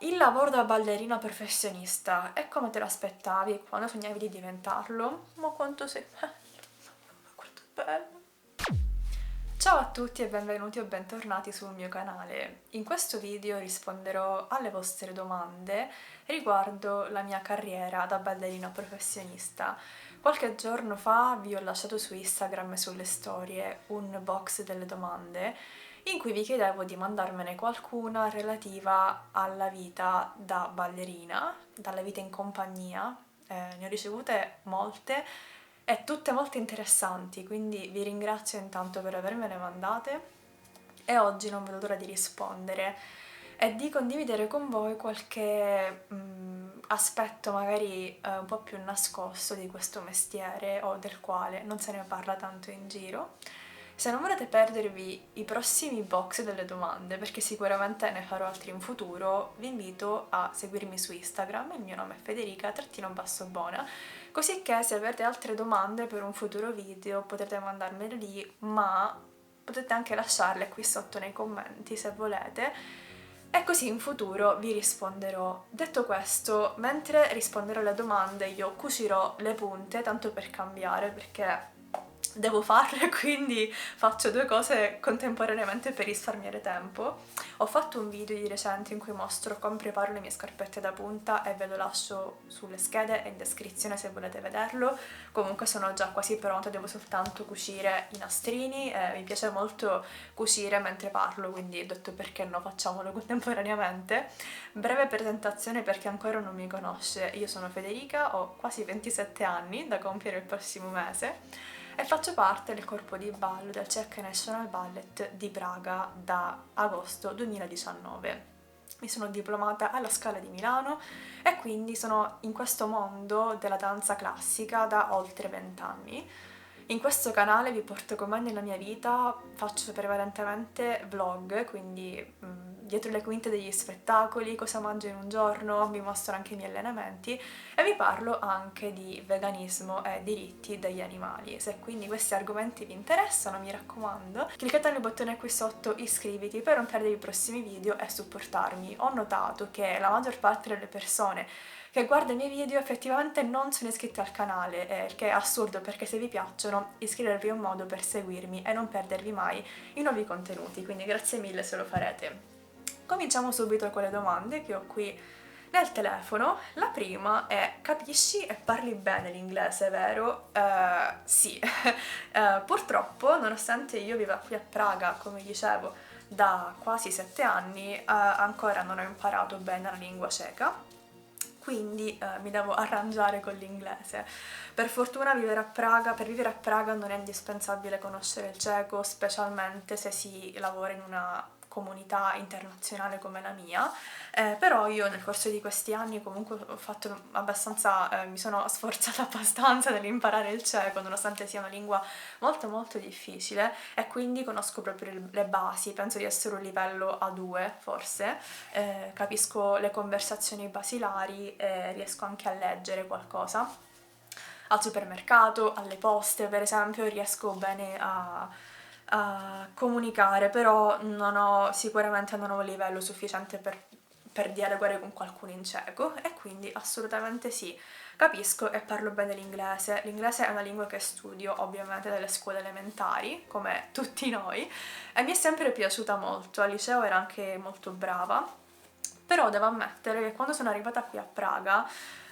Il lavoro da ballerina professionista è come te l'aspettavi quando sognavi di diventarlo? Ma quanto sei bello! Quanto bello! Ciao a tutti e benvenuti o bentornati sul mio canale. In questo video risponderò alle vostre domande riguardo la mia carriera da ballerina professionista. Qualche giorno fa vi ho lasciato su Instagram e sulle storie un box delle domande in cui vi chiedevo di mandarmene qualcuna relativa alla vita da ballerina, dalla vita in compagnia. Ne ho ricevute molte e tutte molto interessanti, quindi vi ringrazio intanto per avermele mandate e oggi non vedo l'ora di rispondere e di condividere con voi qualche aspetto magari un po' più nascosto di questo mestiere o del quale non se ne parla tanto in giro. Se non volete perdervi i prossimi box delle domande, perché sicuramente ne farò altri in futuro, vi invito a seguirmi su Instagram, il mio nome è Federica_Bona, così che se avete altre domande per un futuro video potete mandarmele lì, ma potete anche lasciarle qui sotto nei commenti se volete, e così in futuro vi risponderò. Detto questo, mentre risponderò alle domande io cucirò le punte, tanto per cambiare, perché devo farle, quindi faccio due cose contemporaneamente per risparmiare tempo. Ho fatto un video di recente in cui mostro come preparo le mie scarpette da punta e ve lo lascio sulle schede e in descrizione se volete vederlo. Comunque sono già quasi pronta, devo soltanto cucire i nastrini, mi piace molto cucire mentre parlo, quindi ho detto perché no, facciamolo contemporaneamente. Breve presentazione per chi ancora non mi conosce: io sono Federica, ho quasi 27 anni da compiere il prossimo mese e faccio parte del corpo di ballo del Czech National Ballet di Praga da agosto 2019. Mi sono diplomata alla Scala di Milano e quindi sono in questo mondo della danza classica da oltre 20 anni. In questo canale vi porto con me nella mia vita, faccio prevalentemente vlog, quindi dietro le quinte degli spettacoli, cosa mangio in un giorno, vi mostro anche i miei allenamenti e vi parlo anche di veganismo e diritti degli animali. Se quindi questi argomenti vi interessano, mi raccomando, cliccate nel bottone qui sotto iscriviti per non perdere i prossimi video e supportarmi. Ho notato che la maggior parte delle persone che guarda i miei video effettivamente non sono iscritti al canale, il che è assurdo perché se vi piacciono iscrivervi è un modo per seguirmi e non perdervi mai i nuovi contenuti, quindi grazie mille se lo farete. Cominciamo subito con le domande che ho qui nel telefono. La prima è: capisci e parli bene l'inglese, vero? Sì. Purtroppo, nonostante io viva qui a Praga, come dicevo, da quasi 7 anni, ancora non ho imparato bene la lingua ceca, quindi mi devo arrangiare con l'inglese. Per fortuna per vivere a Praga non è indispensabile conoscere il ceco, specialmente se si lavora in una comunità internazionale come la mia, però io nel corso di questi anni comunque ho fatto abbastanza, mi sono sforzata abbastanza nell'imparare il ceco, nonostante sia una lingua molto molto difficile, e quindi conosco proprio le basi, penso di essere un livello A2 forse, capisco le conversazioni basilari e riesco anche a leggere qualcosa. Al supermercato, alle poste per esempio, riesco bene a comunicare, però sicuramente non ho un livello sufficiente per dialogare con qualcuno in ceco, e quindi assolutamente sì, capisco e parlo bene l'inglese. L'inglese è una lingua che studio ovviamente nelle scuole elementari, come tutti noi, e mi è sempre piaciuta molto. Al liceo ero anche molto brava, però devo ammettere che quando sono arrivata qui a Praga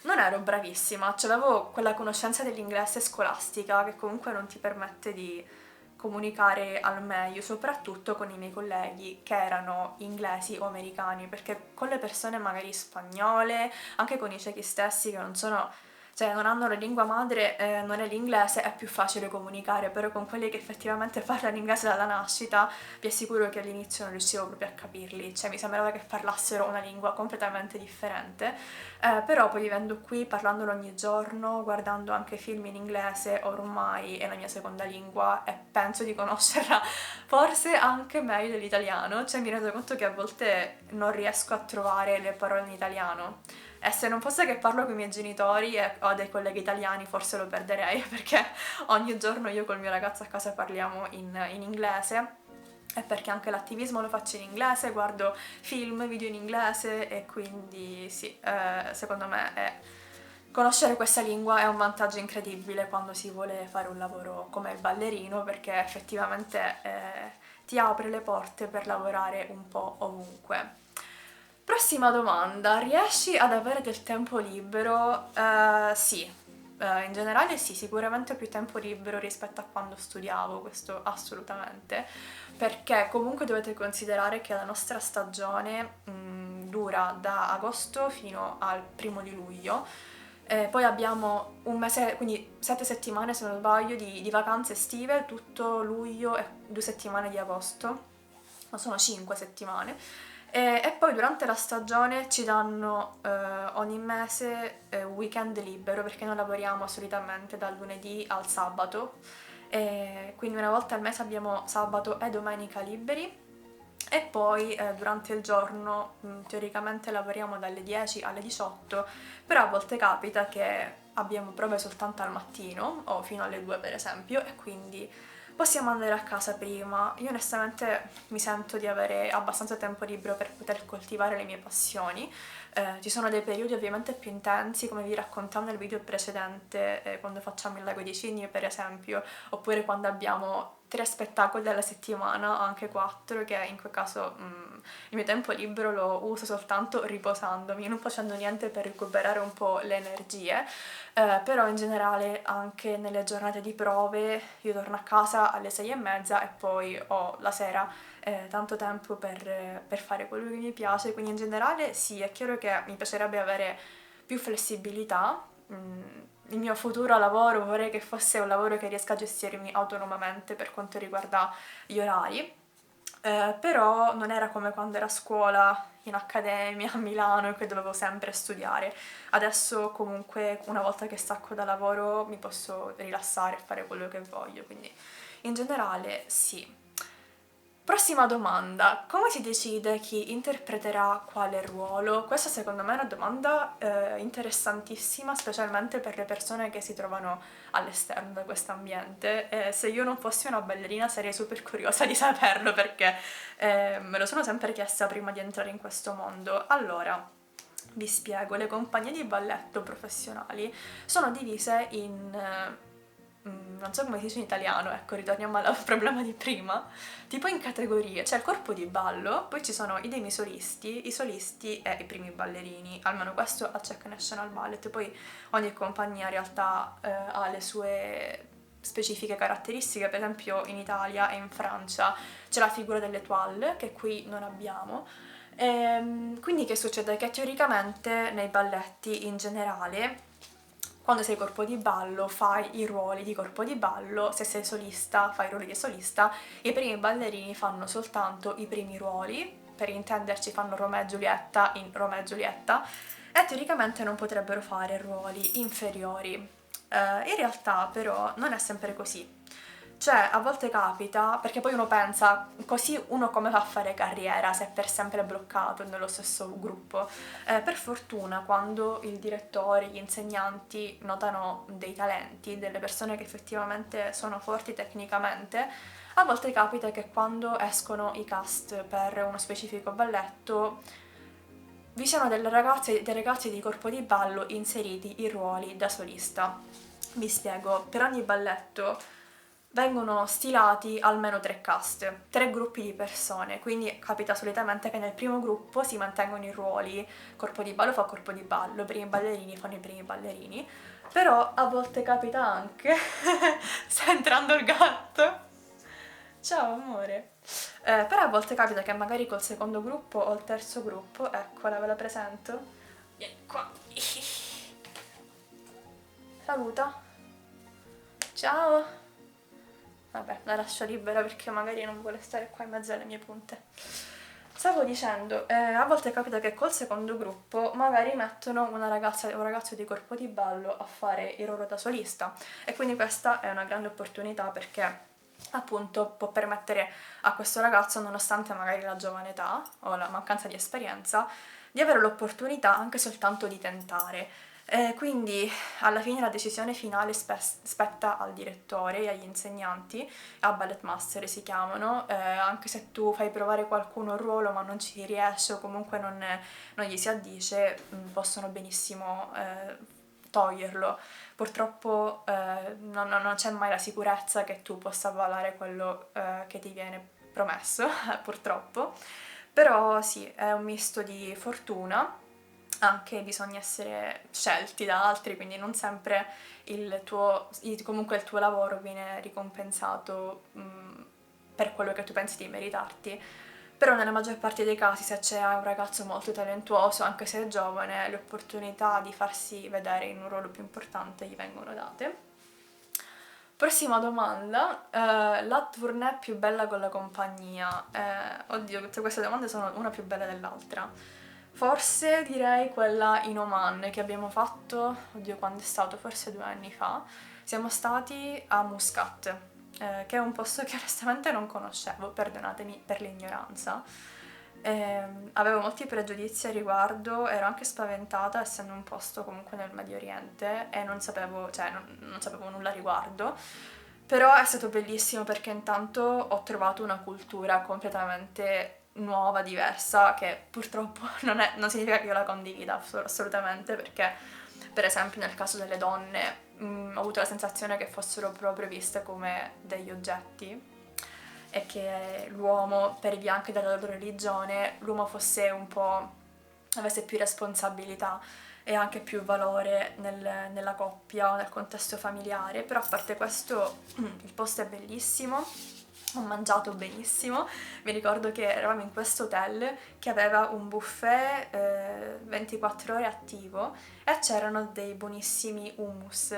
non ero bravissima, cioè avevo quella conoscenza dell'inglese scolastica che comunque non ti permette di comunicare al meglio, soprattutto con i miei colleghi che erano inglesi o americani, perché con le persone magari spagnole, anche con i cechi stessi che non hanno la lingua madre, non è l'inglese, è più facile comunicare, però con quelli che effettivamente parlano inglese dalla nascita vi assicuro che all'inizio non riuscivo proprio a capirli, cioè mi sembrava che parlassero una lingua completamente differente, però poi vivendo qui, parlandolo ogni giorno, guardando anche film in inglese, ormai è la mia seconda lingua e penso di conoscerla forse anche meglio dell'italiano, cioè mi rendo conto che a volte non riesco a trovare le parole in italiano. E se non fosse che parlo con i miei genitori e ho dei colleghi italiani forse lo perderei, perché ogni giorno io col mio ragazzo a casa parliamo in inglese è perché anche l'attivismo lo faccio in inglese, guardo film, video in inglese e quindi sì, secondo me conoscere questa lingua è un vantaggio incredibile quando si vuole fare un lavoro come il ballerino, perché effettivamente ti apre le porte per lavorare un po' ovunque. Prossima domanda, riesci ad avere del tempo libero? Sì, in generale sì, sicuramente ho più tempo libero rispetto a quando studiavo, questo assolutamente, perché comunque dovete considerare che la nostra stagione dura da agosto fino al 1° di luglio, poi abbiamo un mese, quindi 7 settimane se non sbaglio, di vacanze estive, tutto luglio e 2 settimane di agosto, ma sono 5 settimane. E poi durante la stagione ci danno ogni mese un weekend libero perché noi lavoriamo solitamente dal lunedì al sabato, e quindi una volta al mese abbiamo sabato e domenica liberi e poi durante il giorno teoricamente lavoriamo dalle 10 alle 18, però a volte capita che abbiamo prove soltanto al mattino o fino alle 2 per esempio e quindi possiamo andare a casa prima. Io onestamente mi sento di avere abbastanza tempo libero per poter coltivare le mie passioni. Ci sono dei periodi ovviamente più intensi, come vi raccontavo nel video precedente, quando facciamo il Lago di Cigni per esempio, oppure quando abbiamo 3 spettacoli alla settimana, anche 4, che in quel caso il mio tempo libero lo uso soltanto riposandomi, non facendo niente per recuperare un po' le energie. Però in generale anche nelle giornate di prove io torno a casa alle 6:30 e poi ho la sera tanto tempo per fare quello che mi piace, quindi in generale sì, è chiaro che mi piacerebbe avere più flessibilità. Il mio futuro lavoro vorrei che fosse un lavoro che riesca a gestirmi autonomamente per quanto riguarda gli orari, però non era come quando ero a scuola, in accademia, a Milano, che dovevo sempre studiare. Adesso comunque una volta che stacco da lavoro mi posso rilassare e fare quello che voglio, quindi in generale sì. Prossima domanda, come si decide chi interpreterà quale ruolo? Questa secondo me è una domanda interessantissima, specialmente per le persone che si trovano all'esterno da questo ambiente. Se io non fossi una ballerina sarei super curiosa di saperlo perché me lo sono sempre chiesta prima di entrare in questo mondo. Allora, vi spiego, le compagnie di balletto professionali sono divise non so come si dice in italiano, ecco, ritorniamo al problema di prima, tipo in categorie, c'è il corpo di ballo, poi ci sono i demisolisti, i solisti e i primi ballerini, almeno questo al Czech National Ballet, poi ogni compagnia in realtà ha le sue specifiche caratteristiche, per esempio in Italia e in Francia c'è la figura dell'étoile, che qui non abbiamo. Quindi che succede? Che teoricamente nei balletti in generale, quando sei corpo di ballo fai i ruoli di corpo di ballo, se sei solista fai i ruoli di solista, i primi ballerini fanno soltanto i primi ruoli, per intenderci fanno Romeo e Giulietta in Romeo e Giulietta, e teoricamente non potrebbero fare ruoli inferiori. In realtà però non è sempre così. Cioè, a volte capita, perché poi uno pensa, così uno come fa a fare carriera se è per sempre bloccato nello stesso gruppo? Per fortuna, quando il direttore, gli insegnanti notano dei talenti, delle persone che effettivamente sono forti tecnicamente, a volte capita che quando escono i cast per uno specifico balletto vi siano delle ragazze e dei ragazzi di corpo di ballo inseriti in ruoli da solista. Vi spiego, per ogni balletto vengono stilati almeno 3 cast, 3 gruppi di persone, quindi capita solitamente che nel primo gruppo si mantengono i ruoli, corpo di ballo fa corpo di ballo, i primi ballerini fanno i primi ballerini, però a volte capita anche, sta entrando il gatto, ciao amore, però a volte capita che magari col secondo gruppo o il terzo gruppo, eccola ve la presento, vieni qua, saluta, ciao. Vabbè, la lascio libera perché magari non vuole stare qua in mezzo alle mie punte. Stavo dicendo, a volte capita che col secondo gruppo magari mettono una ragazza o un ragazzo di corpo di ballo a fare il ruolo da solista e quindi questa è una grande opportunità perché appunto può permettere a questo ragazzo, nonostante magari la giovane età o la mancanza di esperienza, di avere l'opportunità anche soltanto di tentare. Quindi alla fine la decisione finale spetta al direttore e agli insegnanti, a ballet master si chiamano, anche se tu fai provare qualcuno un ruolo ma non ci riesce o comunque non gli si addice, possono benissimo toglierlo. Purtroppo non c'è mai la sicurezza che tu possa avvalare quello che ti viene promesso, purtroppo. Però sì, è un misto di fortuna, anche bisogna essere scelti da altri, quindi non sempre comunque il tuo lavoro viene ricompensato per quello che tu pensi di meritarti. Però nella maggior parte dei casi, se c'è un ragazzo molto talentuoso, anche se è giovane, le opportunità di farsi vedere in un ruolo più importante gli vengono date. Prossima domanda, la tournée più bella con la compagnia? Oddio, tutte queste domande sono una più bella dell'altra. Forse direi quella in Oman che abbiamo fatto, oddio quando è stato, forse 2 anni fa. Siamo stati a Muscat, che è un posto che onestamente non conoscevo, perdonatemi per l'ignoranza. Avevo molti pregiudizi a riguardo, ero anche spaventata essendo un posto comunque nel Medio Oriente e non sapevo nulla a riguardo, però è stato bellissimo perché intanto ho trovato una cultura completamente nuova, diversa, che purtroppo non significa che io la condivida assolutamente, perché per esempio nel caso delle donne ho avuto la sensazione che fossero proprio viste come degli oggetti e che l'uomo, per via anche della loro religione, l'uomo fosse un po', avesse più responsabilità e anche più valore nella coppia o nel contesto familiare. Però a parte questo il posto è bellissimo, ho mangiato benissimo. Mi ricordo che eravamo in questo hotel che aveva un buffet 24 ore attivo e c'erano dei buonissimi hummus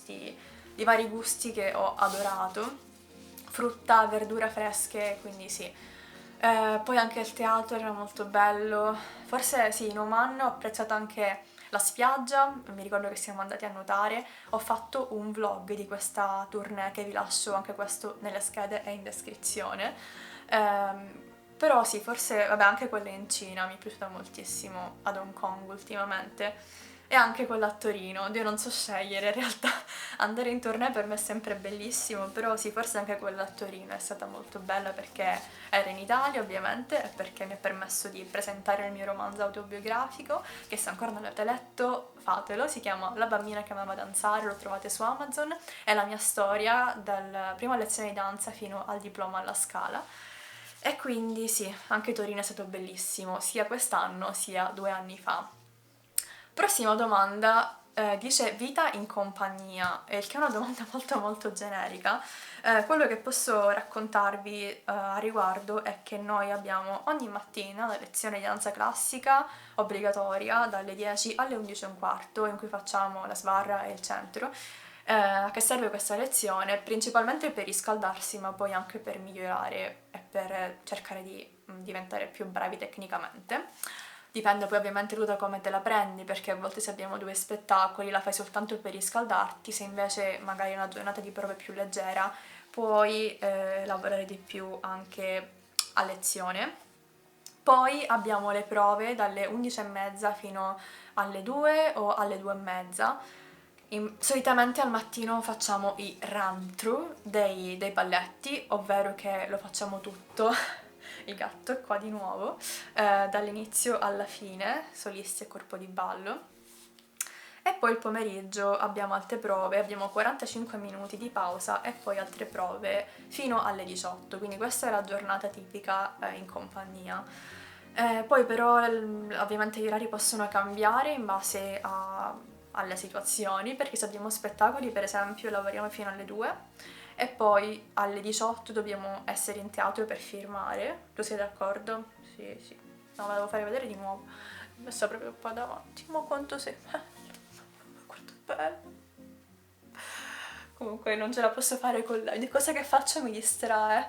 di vari gusti che ho adorato, frutta, verdure fresche, quindi sì. Poi anche il teatro era molto bello, forse sì, in Oman ho apprezzato anche la spiaggia, mi ricordo che siamo andati a nuotare, ho fatto un vlog di questa tournée che vi lascio anche questo nelle schede e in descrizione. Però sì, forse, vabbè, anche quella in Cina mi è piaciuta moltissimo, ad Hong Kong ultimamente. E anche quella a Torino, oddio non so scegliere in realtà, andare in tournée per me è sempre bellissimo, però sì, forse anche quella a Torino è stata molto bella perché era in Italia ovviamente e perché mi ha permesso di presentare il mio romanzo autobiografico, che se ancora non l'avete letto fatelo, si chiama La bambina che amava danzare, lo trovate su Amazon, è la mia storia dalla prima lezione di danza fino al diploma alla Scala. E quindi sì, anche Torino è stato bellissimo, sia quest'anno sia 2 anni fa. Prossima domanda, dice vita in compagnia, il che è una domanda molto molto generica. Quello che posso raccontarvi a riguardo è che noi abbiamo ogni mattina la lezione di danza classica obbligatoria dalle 10 alle 11:15 in cui facciamo la sbarra e il centro. A che serve questa lezione? Principalmente per riscaldarsi, ma poi anche per migliorare e per cercare di diventare più bravi tecnicamente. Dipende poi ovviamente tu da come te la prendi, perché a volte se abbiamo 2 spettacoli la fai soltanto per riscaldarti, se invece magari è una giornata di prove più leggera puoi lavorare di più anche a lezione. Poi abbiamo le prove dalle 11:30 fino alle 2 o alle 2:30. Solitamente al mattino facciamo i run-through dei balletti, ovvero che lo facciamo tutto, il gatto è qua di nuovo, dall'inizio alla fine, solisti e corpo di ballo. E poi il pomeriggio abbiamo altre prove, abbiamo 45 minuti di pausa e poi altre prove fino alle 18, quindi questa è la giornata tipica in compagnia. Poi però ovviamente gli orari possono cambiare in base alle situazioni, perché se abbiamo spettacoli per esempio lavoriamo fino alle 2 e poi alle 18 dobbiamo essere in teatro per firmare. Tu sei d'accordo? Sì, sì. No, me la devo fare vedere di nuovo. Mi è messo proprio qua davanti, ma quanto sei quanto è bello. Comunque non ce la posso fare con lei, ogni cosa che faccio mi distrae.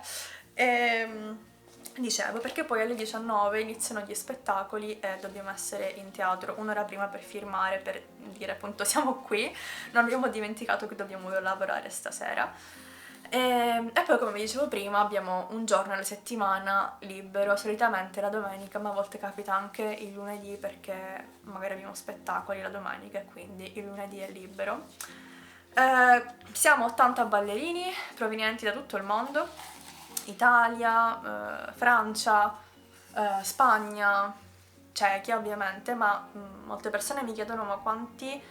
Dicevo, perché poi alle 19 iniziano gli spettacoli e dobbiamo essere in teatro un'ora prima per firmare, per dire appunto siamo qui, non abbiamo dimenticato che dobbiamo lavorare stasera. E poi, come vi dicevo prima, abbiamo un giorno alla settimana libero, solitamente la domenica, ma a volte capita anche il lunedì perché magari abbiamo spettacoli la domenica e quindi il lunedì è libero. Siamo 80 ballerini provenienti da tutto il mondo, Italia, Francia, Spagna, Cechia ovviamente, ma molte persone mi chiedono ma quanti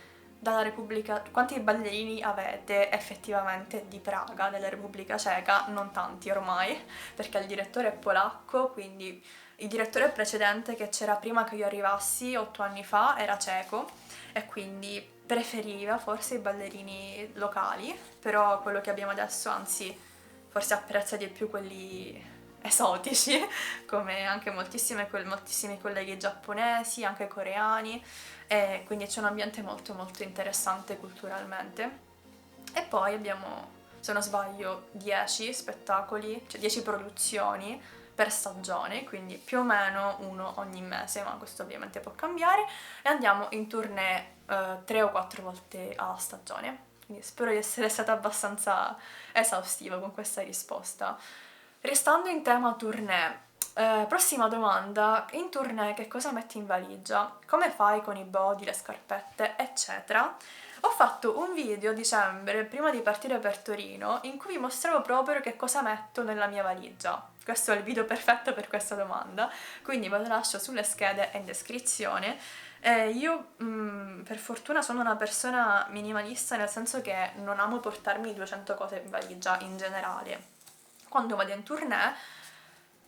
ballerini avete effettivamente di Praga, della Repubblica Ceca? Non tanti ormai, perché il direttore è polacco, quindi il direttore precedente che c'era prima che io arrivassi 8 anni fa era ceco e quindi preferiva forse i ballerini locali, però quello che abbiamo adesso anzi forse apprezza di più quelli esotici, come anche moltissimi colleghi giapponesi, anche coreani, e quindi c'è un ambiente molto molto interessante culturalmente. E poi abbiamo, se non sbaglio, 10 spettacoli, cioè 10 produzioni per stagione, quindi più o meno uno ogni mese, ma questo ovviamente può cambiare, e andiamo in tournée 3 o 4 volte a stagione. Quindi spero di essere stata abbastanza esaustiva con questa risposta. Restando in tema tournée, prossima domanda, in tournée che cosa metti in valigia? Come fai con i body, le scarpette, eccetera? Ho fatto un video a dicembre, prima di partire per Torino, in cui vi mostravo proprio che cosa metto nella mia valigia. Questo è il video perfetto per questa domanda, quindi ve lo lascio sulle schede e in descrizione. Io per fortuna sono una persona minimalista, nel senso che non amo portarmi 200 cose in valigia in generale. Quando vado in tournée,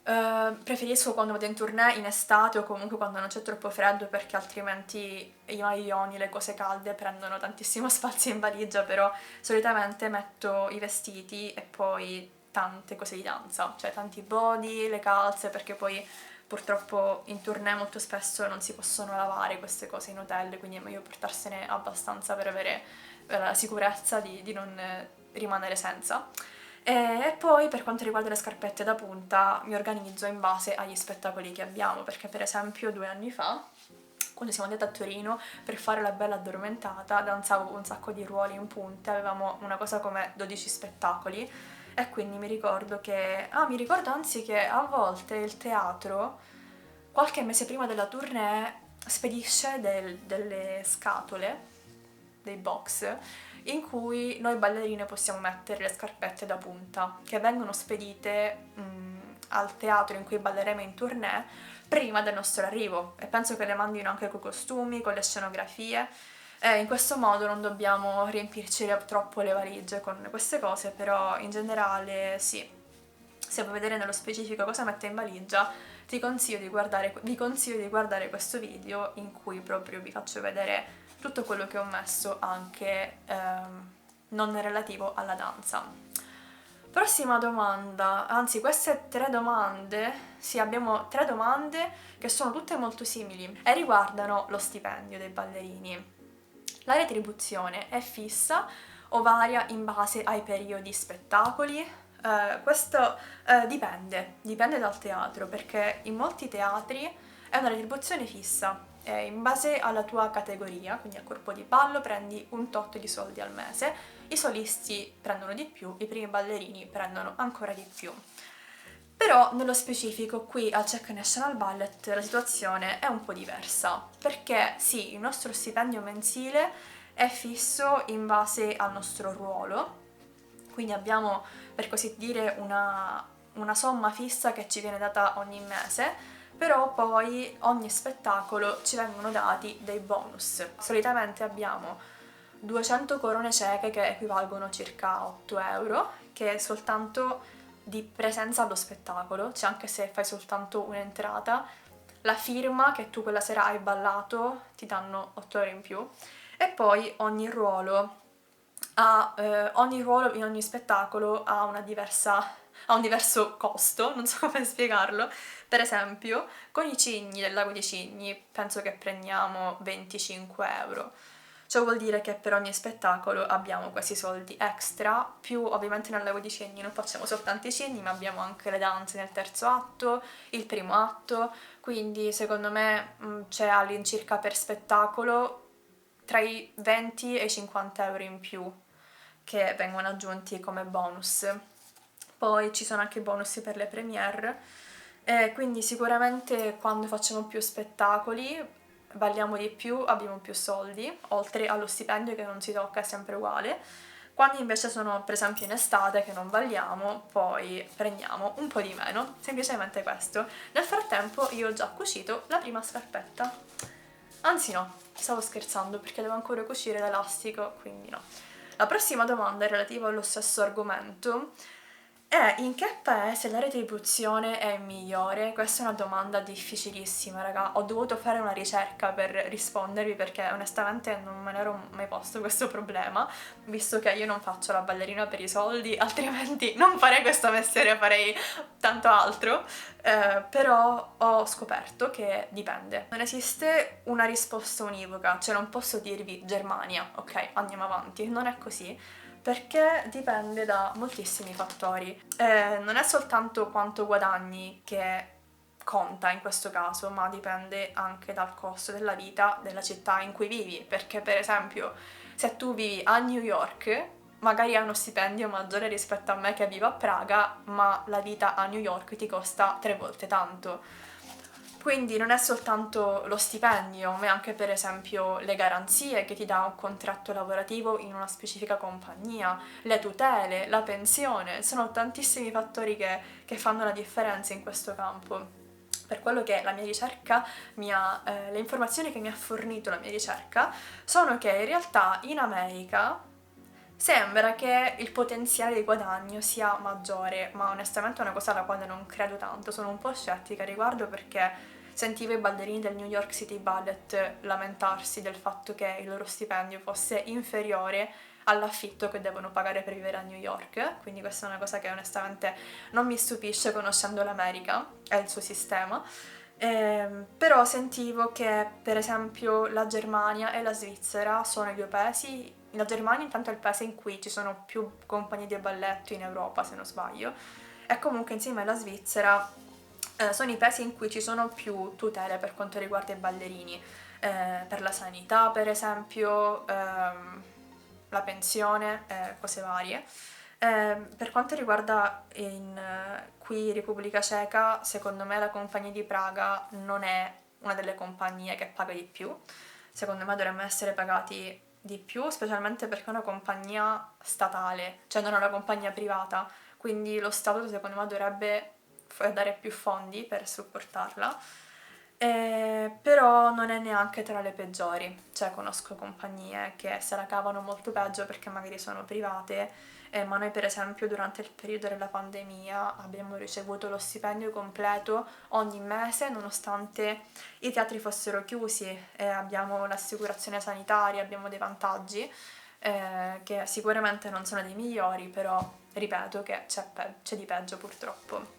preferisco quando vado in tournée in estate o comunque quando non c'è troppo freddo, perché altrimenti i maglioni, le cose calde prendono tantissimo spazio in valigia, però solitamente metto i vestiti e poi tante cose di danza, cioè tanti body, le calze, perché poi purtroppo in tournée molto spesso non si possono lavare queste cose in hotel, quindi è meglio portarsene abbastanza per avere la sicurezza di non rimanere senza. E poi per quanto riguarda le scarpette da punta mi organizzo in base agli spettacoli che abbiamo, perché per esempio 2 anni fa, quando siamo andati a Torino per fare la bella addormentata, danzavo un sacco di ruoli in punta, avevamo una cosa come 12 spettacoli e quindi mi ricordo anzi che a volte il teatro, qualche mese prima della tournée, spedisce delle scatole, dei box, in cui noi ballerine possiamo mettere le scarpette da punta, che vengono spedite al teatro in cui balleremo in tournée prima del nostro arrivo, e penso che le mandino anche con i costumi, con le scenografie. In questo modo non dobbiamo riempirci troppo le valigie con queste cose, però in generale sì. Se vuoi vedere nello specifico cosa mette in valigia, vi consiglio di guardare questo video in cui proprio vi faccio vedere tutto quello che ho messo, anche non relativo alla danza. Prossima domanda, anzi queste 3 domande, sì, abbiamo 3 domande che sono tutte molto simili e riguardano lo stipendio dei ballerini. La retribuzione è fissa o varia in base ai periodi spettacoli? Questo dipende dal teatro, perché in molti teatri è una retribuzione fissa. In base alla tua categoria, quindi al corpo di ballo, prendi un tot di soldi al mese, i solisti prendono di più, i primi ballerini prendono ancora di più. Però nello specifico qui al Czech National Ballet la situazione è un po' diversa, perché sì, il nostro stipendio mensile è fisso in base al nostro ruolo, quindi abbiamo per così dire una somma fissa che ci viene data ogni mese, però poi ogni spettacolo ci vengono dati dei bonus. Solitamente abbiamo 200 corone ceche che equivalgono a circa 8 euro, che è soltanto di presenza allo spettacolo, cioè anche se fai soltanto un'entrata, la firma che tu quella sera hai ballato ti danno 8 euro in più, e poi ogni ruolo in ogni spettacolo ha un diverso costo, non so come spiegarlo. Per esempio, con i Cigni del Lago di Cigni penso che prendiamo 25 euro. Ciò vuol dire che per ogni spettacolo abbiamo questi soldi extra, più ovviamente nel Lago di Cigni non facciamo soltanto i cigni, ma abbiamo anche le danze nel terzo atto, il primo atto, quindi secondo me c'è all'incirca per spettacolo tra i 20 e i 50 euro in più che vengono aggiunti come bonus. Poi ci sono anche bonus per le premiere, quindi sicuramente quando facciamo più spettacoli balliamo di più, abbiamo più soldi, oltre allo stipendio che non si tocca, è sempre uguale. Quando invece sono per esempio in estate che non balliamo, poi prendiamo un po' di meno, semplicemente questo. Nel frattempo io ho già cucito la prima scarpetta. Anzi no, stavo scherzando perché devo ancora cucire l'elastico, quindi no. La prossima domanda è relativa allo stesso argomento. In che paese la retribuzione è migliore? Questa è una domanda difficilissima, raga. Ho dovuto fare una ricerca per rispondervi perché onestamente non me ne ero mai posto questo problema, visto che io non faccio la ballerina per i soldi, altrimenti non farei questo mestiere, farei tanto altro. Però ho scoperto che dipende. Non esiste una risposta univoca, cioè non posso dirvi Germania, ok, andiamo avanti. Non è così, perché dipende da moltissimi fattori. Non è soltanto quanto guadagni che conta in questo caso, ma dipende anche dal costo della vita della città in cui vivi, perché per esempio se tu vivi a New York magari hai uno stipendio maggiore rispetto a me che vivo a Praga, ma la vita a New York ti costa 3 volte tanto. Quindi non è soltanto lo stipendio, ma anche per esempio le garanzie che ti dà un contratto lavorativo in una specifica compagnia, le tutele, la pensione, sono tantissimi fattori che fanno la differenza in questo campo. Per quello che la mia ricerca le informazioni che mi ha fornito la mia ricerca sono che in realtà in America sembra che il potenziale di guadagno sia maggiore, ma onestamente è una cosa alla quale non credo tanto, sono un po' scettica a riguardo perché sentivo i ballerini del New York City Ballet lamentarsi del fatto che il loro stipendio fosse inferiore all'affitto che devono pagare per vivere a New York, quindi questa è una cosa che onestamente non mi stupisce conoscendo l'America e il suo sistema. Però sentivo che per esempio la Germania e la Svizzera sono i due paesi. La Germania intanto è il paese in cui ci sono più compagnie di balletto in Europa, se non sbaglio, e comunque insieme alla Svizzera sono i paesi in cui ci sono più tutele per quanto riguarda i ballerini, per la sanità per esempio, la pensione, cose varie. Per quanto riguarda qui Repubblica Ceca, secondo me la compagnia di Praga non è una delle compagnie che paga di più. Secondo me dovremmo essere pagati di più, specialmente perché è una compagnia statale, cioè non è una compagnia privata, quindi lo Stato secondo me dovrebbe dare più fondi per supportarla. Però non è neanche tra le peggiori, cioè conosco compagnie che se la cavano molto peggio perché magari sono private, ma noi per esempio durante il periodo della pandemia abbiamo ricevuto lo stipendio completo ogni mese nonostante i teatri fossero chiusi, e abbiamo l'assicurazione sanitaria, abbiamo dei vantaggi che sicuramente non sono dei migliori, però ripeto che c'è di peggio purtroppo.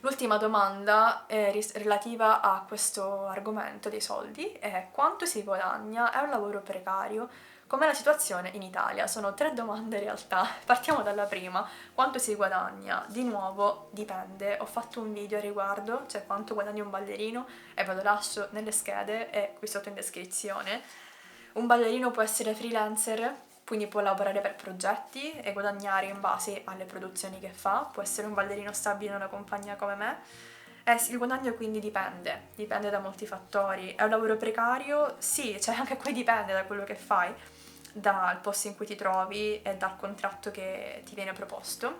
L'ultima domanda è relativa a questo argomento dei soldi è: quanto si guadagna? È un lavoro precario? Com'è la situazione in Italia? Sono 3 domande in realtà. Partiamo dalla prima. Quanto si guadagna? Di nuovo dipende. Ho fatto un video a riguardo, cioè quanto guadagna un ballerino, e ve lo lascio nelle schede e qui sotto in descrizione. Un ballerino può essere freelancer, quindi può lavorare per progetti e guadagnare in base alle produzioni che fa, può essere un ballerino stabile in una compagnia come me. Il guadagno quindi dipende da molti fattori. È un lavoro precario? Sì, cioè anche qui dipende da quello che fai, dal posto in cui ti trovi e dal contratto che ti viene proposto.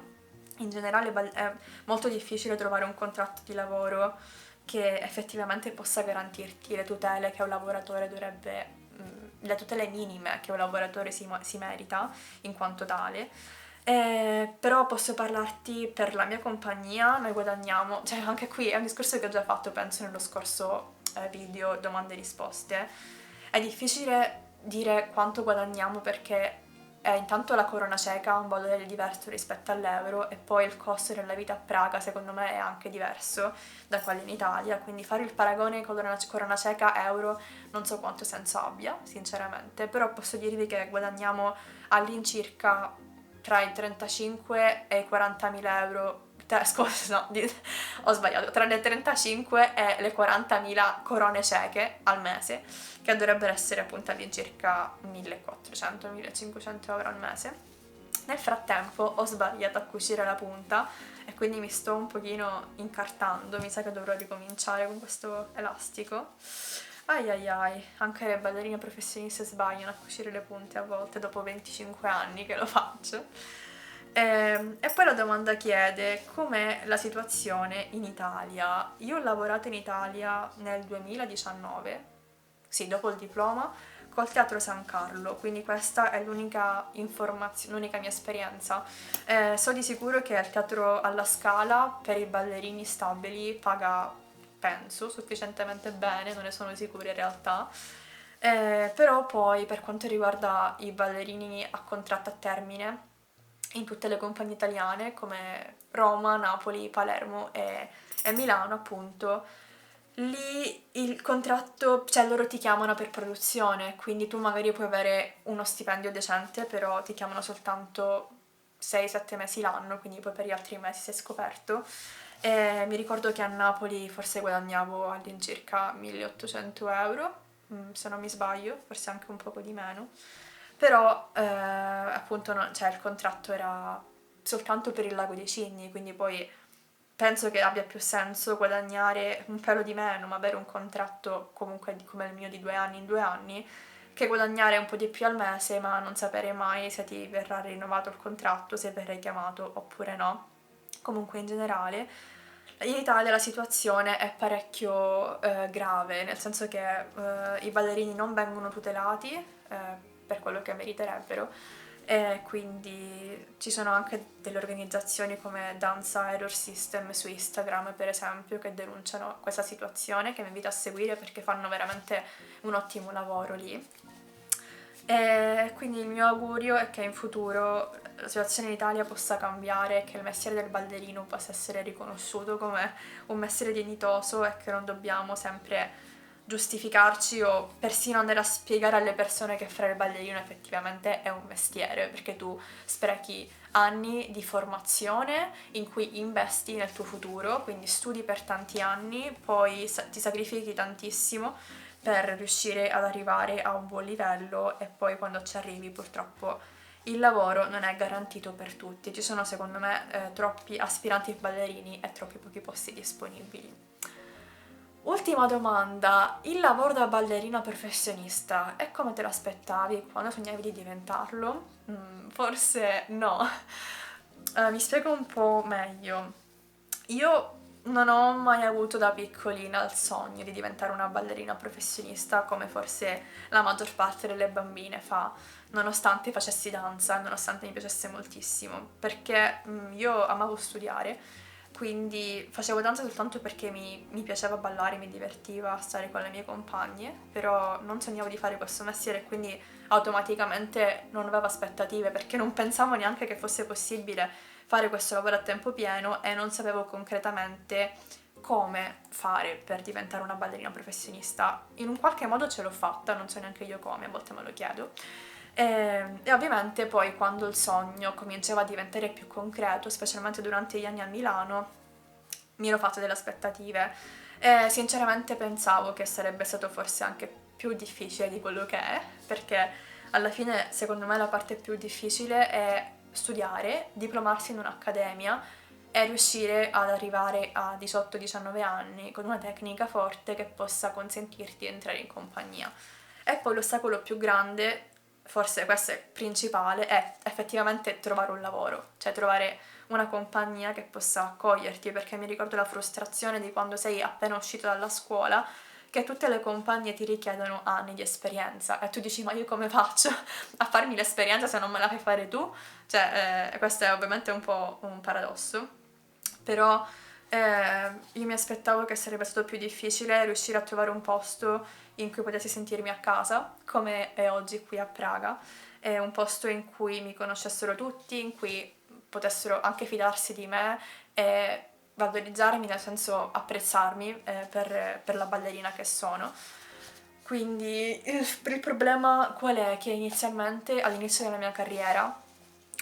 In generale è molto difficile trovare un contratto di lavoro che effettivamente possa garantirti le tutele che un lavoratore dovrebbe, le tutele minime che un lavoratore si merita in quanto tale. Però posso parlarti per la mia compagnia, noi guadagniamo, cioè anche qui è un discorso che ho già fatto penso nello scorso video domande e risposte. È difficile dire quanto guadagniamo perché intanto la corona ceca ha un valore diverso rispetto all'euro e poi il costo della vita a Praga secondo me è anche diverso da quello in Italia, quindi fare il paragone corona ceca euro non so quanto senso abbia sinceramente, però posso dirvi che guadagniamo all'incirca tra i 35 e i 40.000 euro, scusa, no, ho sbagliato, tra le 35 e le 40.000 corone ceche al mese, che dovrebbero essere appunto all'incirca 1.400-1.500 euro al mese. Nel frattempo ho sbagliato a cucire la punta e quindi mi sto un pochino incartando, mi sa che dovrò ricominciare con questo elastico. Ai ai ai, anche le ballerine professioniste sbagliano a cucire le punte a volte dopo 25 anni che lo faccio. E poi la domanda chiede com'è la situazione in Italia. Io ho lavorato in Italia nel 2019, sì, dopo il diploma, col Teatro San Carlo, quindi questa è l'unica informazione, l'unica mia esperienza. So di sicuro che il Teatro alla Scala per i ballerini stabili paga, penso, sufficientemente bene, non ne sono sicura in realtà. Però poi per quanto riguarda i ballerini a contratto a termine, in tutte le compagnie italiane come Roma, Napoli, Palermo e Milano, appunto, lì il contratto, cioè loro ti chiamano per produzione, quindi tu magari puoi avere uno stipendio decente, però ti chiamano soltanto 6-7 mesi l'anno, quindi poi per gli altri mesi sei scoperto. E mi ricordo che a Napoli forse guadagnavo all'incirca 1800 euro, se non mi sbaglio, forse anche un poco di meno. Però appunto cioè, il contratto era soltanto per il Lago dei Cigni, quindi poi penso che abbia più senso guadagnare un pelo di meno, ma avere un contratto comunque come il mio di 2 anni in 2 anni, che guadagnare un po' di più al mese, ma non sapere mai se ti verrà rinnovato il contratto, se verrai chiamato oppure no. Comunque in generale, in Italia la situazione è parecchio grave, nel senso che i ballerini non vengono tutelati per quello che meriterebbero, e quindi ci sono anche delle organizzazioni come Danza Error System su Instagram, per esempio, che denunciano questa situazione, che mi invito a seguire perché fanno veramente un ottimo lavoro lì. E quindi il mio augurio è che in futuro la situazione in Italia possa cambiare, che il mestiere del ballerino possa essere riconosciuto come un mestiere dignitoso e che non dobbiamo sempre giustificarci o persino andare a spiegare alle persone che fare il ballerino effettivamente è un mestiere, perché tu sprechi anni di formazione in cui investi nel tuo futuro, quindi studi per tanti anni, poi ti sacrifichi tantissimo per riuscire ad arrivare a un buon livello e poi quando ci arrivi purtroppo il lavoro non è garantito per tutti. Ci sono secondo me troppi aspiranti ballerini e troppi pochi posti disponibili. Ultima domanda, il lavoro da ballerina professionista è come te lo aspettavi quando sognavi di diventarlo? Forse no. Mi spiego un po' meglio. Io non ho mai avuto da piccolina il sogno di diventare una ballerina professionista come forse la maggior parte delle bambine fa, nonostante facessi danza, nonostante mi piacesse moltissimo, perché io amavo studiare, quindi facevo danza soltanto perché mi piaceva ballare, mi divertiva stare con le mie compagne, però non sognavo di fare questo mestiere e quindi automaticamente non avevo aspettative perché non pensavo neanche che fosse possibile fare questo lavoro a tempo pieno e non sapevo concretamente come fare per diventare una ballerina professionista. In un qualche modo ce l'ho fatta, non so neanche io come, a volte me lo chiedo. E ovviamente poi quando il sogno cominciava a diventare più concreto, specialmente durante gli anni a Milano, mi ero fatta delle aspettative e sinceramente pensavo che sarebbe stato forse anche più difficile di quello che è, perché alla fine secondo me la parte più difficile è studiare, diplomarsi in un'accademia e riuscire ad arrivare a 18-19 anni con una tecnica forte che possa consentirti di entrare in compagnia. E poi l'ostacolo più grande, forse questo è principale, è effettivamente trovare un lavoro, cioè trovare una compagnia che possa accoglierti, perché mi ricordo la frustrazione di quando sei appena uscito dalla scuola, che tutte le compagnie ti richiedono anni di esperienza e tu dici ma io come faccio a farmi l'esperienza se non me la fai fare tu? Cioè questo è ovviamente un po' un paradosso, però io mi aspettavo che sarebbe stato più difficile riuscire a trovare un posto in cui potessi sentirmi a casa, come è oggi qui a Praga, è un posto in cui mi conoscessero tutti, in cui potessero anche fidarsi di me e valorizzarmi, nel senso apprezzarmi per la ballerina che sono. Quindi il problema qual è? Che inizialmente, all'inizio della mia carriera,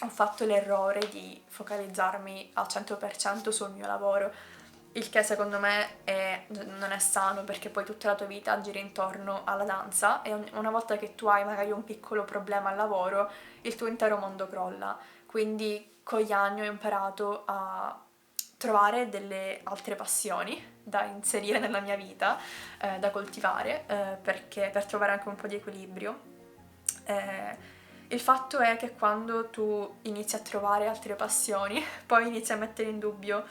ho fatto l'errore di focalizzarmi al 100% sul mio lavoro, il che secondo me non è sano perché poi tutta la tua vita gira intorno alla danza e una volta che tu hai magari un piccolo problema al lavoro, il tuo intero mondo crolla. quindi con gli anni ho imparato a trovare delle altre passioni da inserire nella mia vita, da coltivare, perché per trovare anche un po' di equilibrio. Il fatto è che quando tu inizi a trovare altre passioni, poi inizi a mettere in dubbio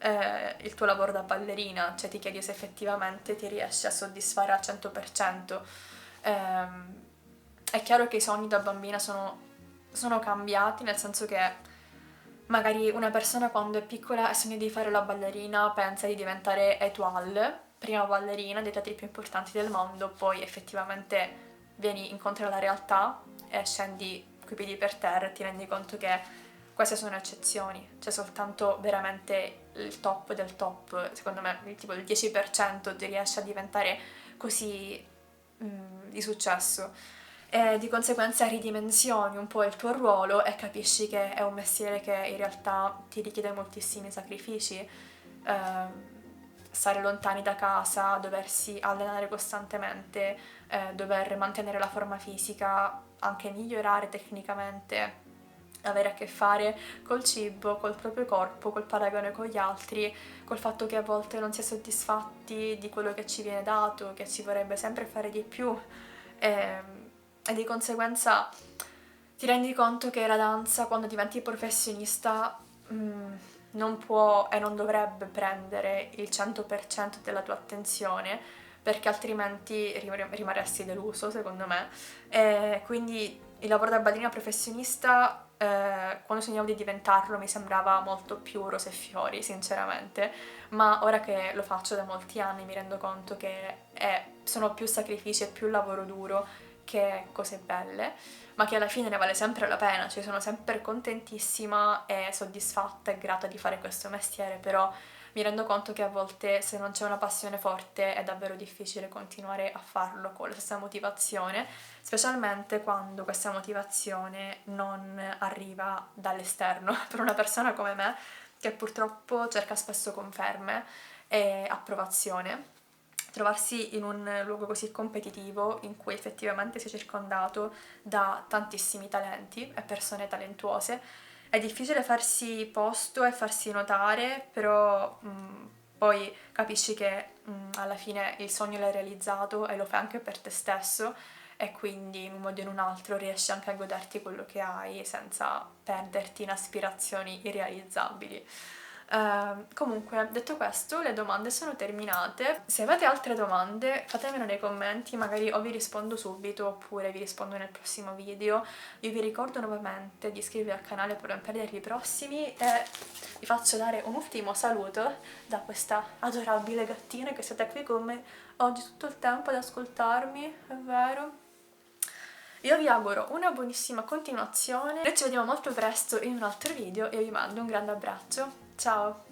il tuo lavoro da ballerina, cioè ti chiedi se effettivamente ti riesci a soddisfare al 100%. È chiaro che i sogni da bambina sono cambiati, nel senso che magari una persona quando è piccola e sogna di fare la ballerina pensa di diventare étoile, prima ballerina dei teatri più importanti del mondo, poi effettivamente vieni incontro alla realtà e scendi coi piedi per terra e ti rendi conto che queste sono eccezioni, c'è soltanto veramente il top del top, secondo me tipo il 10% ti riesce a diventare così di successo. E di conseguenza ridimensioni un po' il tuo ruolo e capisci che è un mestiere che in realtà ti richiede moltissimi sacrifici, stare lontani da casa, doversi allenare costantemente, dover mantenere la forma fisica, anche migliorare tecnicamente, avere a che fare col cibo, col proprio corpo, col paragone con gli altri, col fatto che a volte non si è soddisfatti di quello che ci viene dato, che si vorrebbe sempre fare di più. E di conseguenza ti rendi conto che la danza, quando diventi professionista, non può e non dovrebbe prendere il 100% della tua attenzione, perché altrimenti rimarresti deluso, secondo me. E quindi il lavoro da ballerina professionista, quando sognavo di diventarlo, mi sembrava molto più rose e fiori, sinceramente, ma ora che lo faccio da molti anni mi rendo conto che sono più sacrifici e più lavoro duro che cose belle, ma che alla fine ne vale sempre la pena, cioè sono sempre contentissima e soddisfatta e grata di fare questo mestiere, però mi rendo conto che a volte se non c'è una passione forte è davvero difficile continuare a farlo con la stessa motivazione, specialmente quando questa motivazione non arriva dall'esterno, per una persona come me che purtroppo cerca spesso conferme e approvazione. Trovarsi in un luogo così competitivo in cui effettivamente sei circondato da tantissimi talenti e persone talentuose è difficile farsi posto e farsi notare, però poi capisci che alla fine il sogno l'hai realizzato e lo fai anche per te stesso e quindi in un modo o in un altro riesci anche a goderti quello che hai senza perderti in aspirazioni irrealizzabili. Comunque, detto questo, le domande sono terminate. Se avete altre domande, fatemelo nei commenti, magari o vi rispondo subito oppure vi rispondo nel prossimo video. Io vi ricordo nuovamente di iscrivervi al canale per non perdervi i prossimi e vi faccio dare un ultimo saluto da questa adorabile gattina che è stata qui con me oggi tutto il tempo ad ascoltarmi, è vero? Io vi auguro una buonissima continuazione, noi ci vediamo molto presto in un altro video e vi mando un grande abbraccio. Ciao!